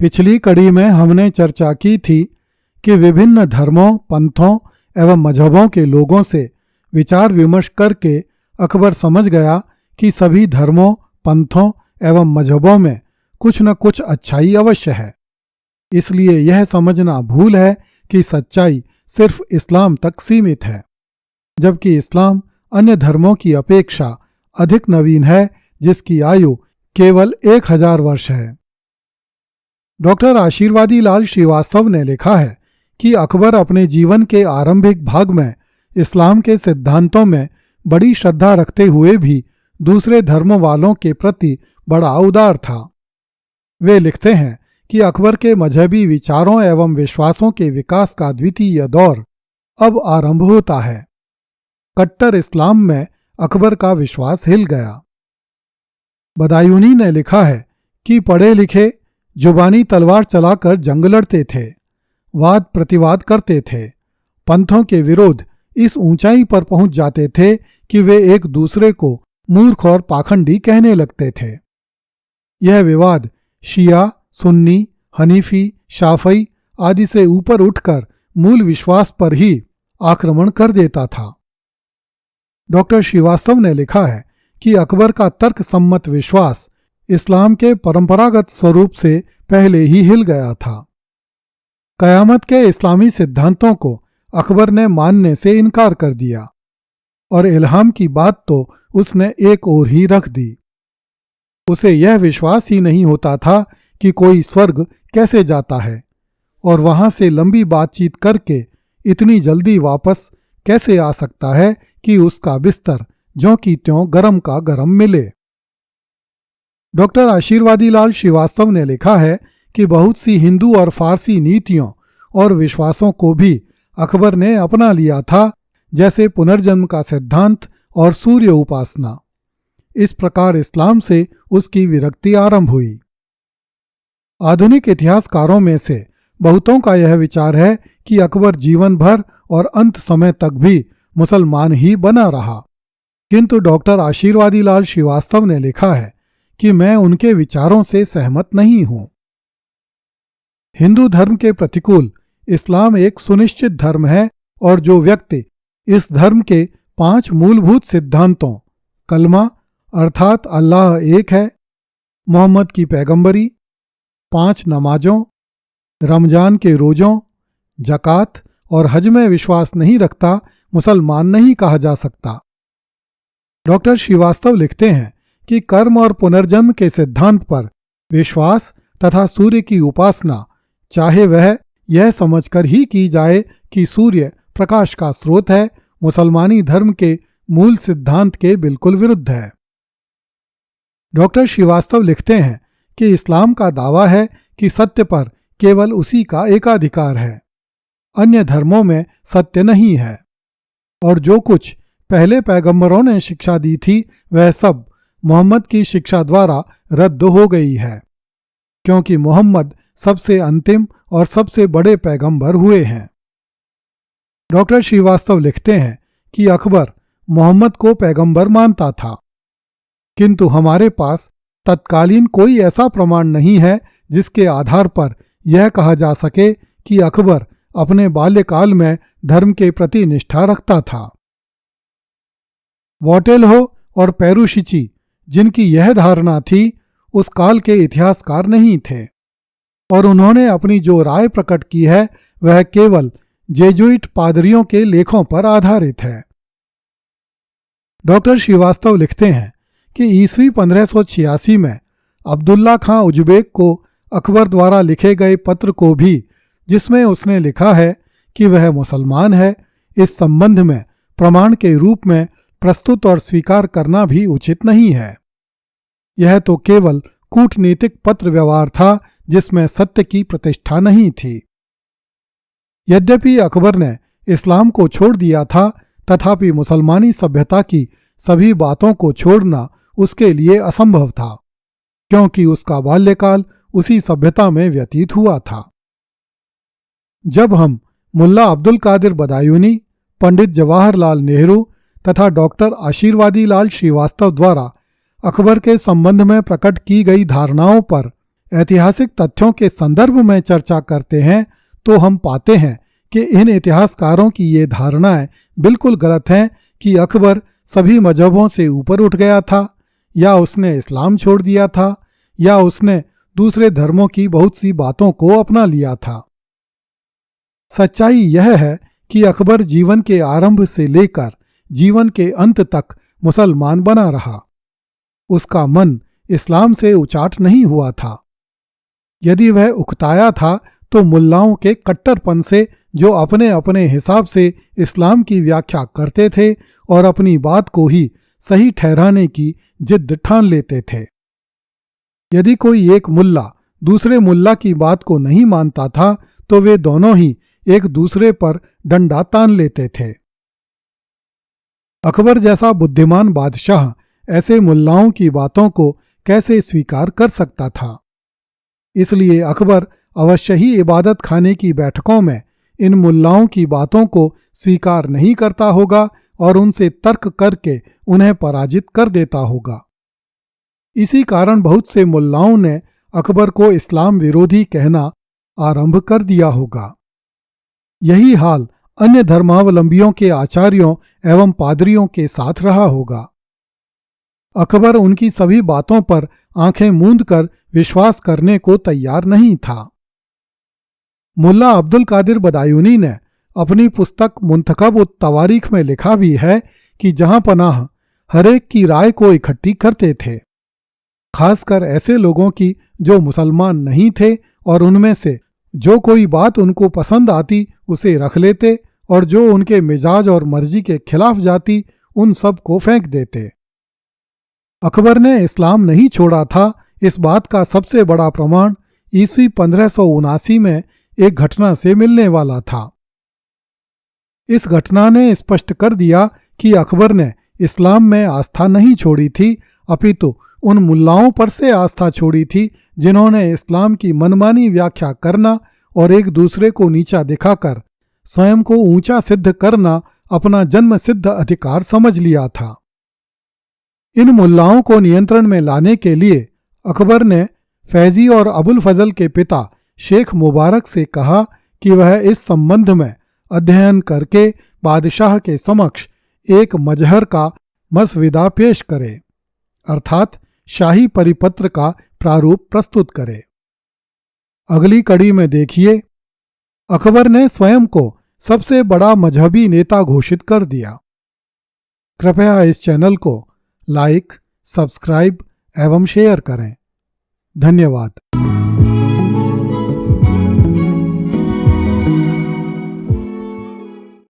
पिछली कड़ी में हमने चर्चा की थी कि विभिन्न धर्मों, पंथों एवं मजहबों के लोगों से विचार विमर्श करके अकबर समझ गया कि सभी धर्मों, पंथों एवं मजहबों में कुछ न कुछ अच्छाई अवश्य है। इसलिए यह समझना भूल है कि सच्चाई सिर्फ इस्लाम तक सीमित है, जबकि इस्लाम अन्य धर्मों की अपेक्षा अधिक नवीन है, जिसकी आयु केवल 1000 वर्ष है। डॉक्टर आशीर्वादी लाल श्रीवास्तव ने लिखा है कि अकबर अपने जीवन के आरंभिक भाग में इस्लाम के सिद्धांतों में बड़ी श्रद्धा रखते हुए भी दूसरे धर्म वालों के प्रति बड़ा उदार था। वे लिखते हैं कि अकबर के मजहबी विचारों एवं विश्वासों के विकास का द्वितीय दौर अब आरंभ होता है। कट्टर इस्लाम में अकबर का विश्वास हिल गया। बदायूनी ने लिखा है कि पढ़े लिखे जुबानी तलवार चलाकर जंग लड़ते थे, वाद प्रतिवाद करते थे, पंथों के विरोध इस ऊंचाई पर पहुंच जाते थे कि वे एक दूसरे को मूर्ख और पाखंडी कहने लगते थे। यह विवाद शिया, सुन्नी, हनीफी, शाफई आदि से ऊपर उठकर मूल विश्वास पर ही आक्रमण कर देता था। डॉक्टर श्रीवास्तव ने लिखा है कि अकबर का तर्क सम्मत विश्वास इस्लाम के परंपरागत स्वरूप से पहले ही हिल गया था। कयामत के इस्लामी सिद्धांतों को अकबर ने मानने से इनकार कर दिया और इल्हाम की बात तो उसने एक ओर ही रख दी। उसे यह विश्वास ही नहीं होता था कि कोई स्वर्ग कैसे जाता है और वहां से लंबी बातचीत करके इतनी जल्दी वापस कैसे आ सकता है कि उसका बिस्तर ज्यों की त्यों गरम का गरम मिले। डॉक्टर आशीर्वादी लाल श्रीवास्तव ने लिखा है कि बहुत सी हिंदू और फारसी नीतियों और विश्वासों को भी अकबर ने अपना लिया था, जैसे पुनर्जन्म का सिद्धांत और सूर्य उपासना। इस प्रकार इस्लाम से उसकी विरक्ति आरंभ हुई। आधुनिक इतिहासकारों में से बहुतों का यह विचार है कि अकबर जीवन भर और अंत समय तक भी मुसलमान ही बना रहा, किंतु डॉक्टर आशीर्वादी लाल श्रीवास्तव ने लिखा है कि मैं उनके विचारों से सहमत नहीं हूं। हिंदू धर्म के प्रतिकूल इस्लाम एक सुनिश्चित धर्म है और जो व्यक्ति इस धर्म के 5 मूलभूत सिद्धांतों कलमा अर्थात अल्लाह एक है, मोहम्मद की पैगंबरी, 5 नमाजों, रमजान के रोजों, जकात और हज में विश्वास नहीं रखता, मुसलमान नहीं कहा जा सकता। डॉक्टर श्रीवास्तव लिखते हैं कि कर्म और पुनर्जन्म के सिद्धांत पर विश्वास तथा सूर्य की उपासना, चाहे वह यह समझकर ही की जाए कि सूर्य प्रकाश का स्रोत है, मुसलमानी धर्म के मूल सिद्धांत के बिल्कुल विरुद्ध है। डॉक्टर श्रीवास्तव लिखते हैं कि इस्लाम का दावा है कि सत्य पर केवल उसी का एकाधिकार है, अन्य धर्मों में सत्य नहीं है, और जो कुछ पहले पैगंबरों ने शिक्षा दी थी वह सब मोहम्मद की शिक्षा द्वारा रद्द हो गई है, क्योंकि मोहम्मद सबसे अंतिम और सबसे बड़े पैगंबर हुए हैं। डॉक्टर श्रीवास्तव लिखते हैं कि अकबर मोहम्मद को पैगंबर मानता था, किंतु हमारे पास तत्कालीन कोई ऐसा प्रमाण नहीं है जिसके आधार पर यह कहा जा सके कि अकबर अपने बाल्यकाल में धर्म के प्रति निष्ठा रखता था। वॉटेल्हो और पेरुशिची, जिनकी यह धारणा थी, उस काल के इतिहासकार नहीं थे और उन्होंने अपनी जो राय प्रकट की है वह केवल जेजुइट पादरियों के लेखों पर आधारित है। डॉक्टर श्रीवास्तव लिखते हैं कि ईस्वी 1586 में अब्दुल्ला खां उज़्बेक को अकबर द्वारा लिखे गए पत्र को भी, जिसमें उसने लिखा है कि वह मुसलमान है, इस संबंध में प्रमाण के रूप में प्रस्तुत और स्वीकार करना भी उचित नहीं है। यह तो केवल कूटनीतिक पत्र व्यवहार था जिसमें सत्य की प्रतिष्ठा नहीं थी। यद्यपि अकबर ने इस्लाम को छोड़ दिया था, तथापि मुसलमानी सभ्यता की सभी बातों को छोड़ना उसके लिए असंभव था, क्योंकि उसका बाल्यकाल उसी सभ्यता में व्यतीत हुआ था। जब हम मुल्ला अब्दुल कादिर बदायूनी, पंडित जवाहरलाल नेहरू तथा डॉक्टर आशीर्वादी लाल श्रीवास्तव द्वारा अकबर के संबंध में प्रकट की गई धारणाओं पर ऐतिहासिक तथ्यों के संदर्भ में चर्चा करते हैं तो हम पाते हैं कि इन इतिहासकारों की ये धारणाएं बिल्कुल गलत हैं कि अकबर सभी मजहबों से ऊपर उठ गया था, या उसने इस्लाम छोड़ दिया था, या उसने दूसरे धर्मों की बहुत सी बातों को अपना लिया था। सच्चाई यह है कि अकबर जीवन के आरंभ से लेकर जीवन के अंत तक मुसलमान बना रहा। उसका मन इस्लाम से उचाट नहीं हुआ था। यदि वह उकताया था तो मुल्लाओं के कट्टरपन से, जो अपने अपने हिसाब से इस्लाम की व्याख्या करते थे और अपनी बात को ही सही ठहराने की जिद ठान लेते थे। यदि कोई एक मुल्ला दूसरे मुल्ला की बात को नहीं मानता था तो वे दोनों ही एक दूसरे पर डंडा तान लेते थे। अकबर जैसा बुद्धिमान बादशाह ऐसे मुल्लाओं की बातों को कैसे स्वीकार कर सकता था? इसलिए अकबर अवश्य ही इबादत खाने की बैठकों में इन मुल्लाओं की बातों को स्वीकार नहीं करता होगा और उनसे तर्क करके उन्हें पराजित कर देता होगा। इसी कारण बहुत से मुल्लाओं ने अकबर को इस्लाम विरोधी कहना आरंभ कर दिया होगा। यही हाल अन्य धर्मावलंबियों के आचार्यों एवं पादरियों के साथ रहा होगा। अकबर उनकी सभी बातों पर आंखें मूंद कर विश्वास करने को तैयार नहीं था। मुल्ला अब्दुल कादिर बदायूनी ने अपनी पुस्तक मुंतखब उत तवारीख में लिखा भी है कि जहां पनाह हरेक की राय को इकट्ठी करते थे, खासकर ऐसे लोगों की जो मुसलमान नहीं थे, और उनमें से जो कोई बात उनको पसंद आती उसे रख लेते और जो उनके मिजाज और मर्जी के खिलाफ जाती उन सब को फेंक देते। अकबर ने इस्लाम नहीं छोड़ा था, इस बात का सबसे बड़ा प्रमाण ईस्वी 1579 में एक घटना से मिलने वाला था। इस घटना ने स्पष्ट कर दिया कि अकबर ने इस्लाम में आस्था नहीं छोड़ी थी, अपितु उन मुल्लाओं पर से आस्था छोड़ी थी जिन्होंने इस्लाम की मनमानी व्याख्या करना और एक दूसरे को नीचा दिखाकर स्वयं को ऊंचा सिद्ध करना अपना जन्म सिद्ध अधिकार समझ लिया था। इन मुल्लाओं को नियंत्रण में लाने के लिए अकबर ने फैजी और अबुल फजल के पिता शेख मुबारक से कहा कि वह इस संबंध में अध्ययन करके बादशाह के समक्ष एक मजहर का मसविदा पेश करे, अर्थात शाही परिपत्र का प्रारूप प्रस्तुत करे। अगली कड़ी में देखिए, अकबर ने स्वयं को सबसे बड़ा मजहबी नेता घोषित कर दिया। कृपया इस चैनल को लाइक, सब्सक्राइब एवं शेयर करें। धन्यवाद।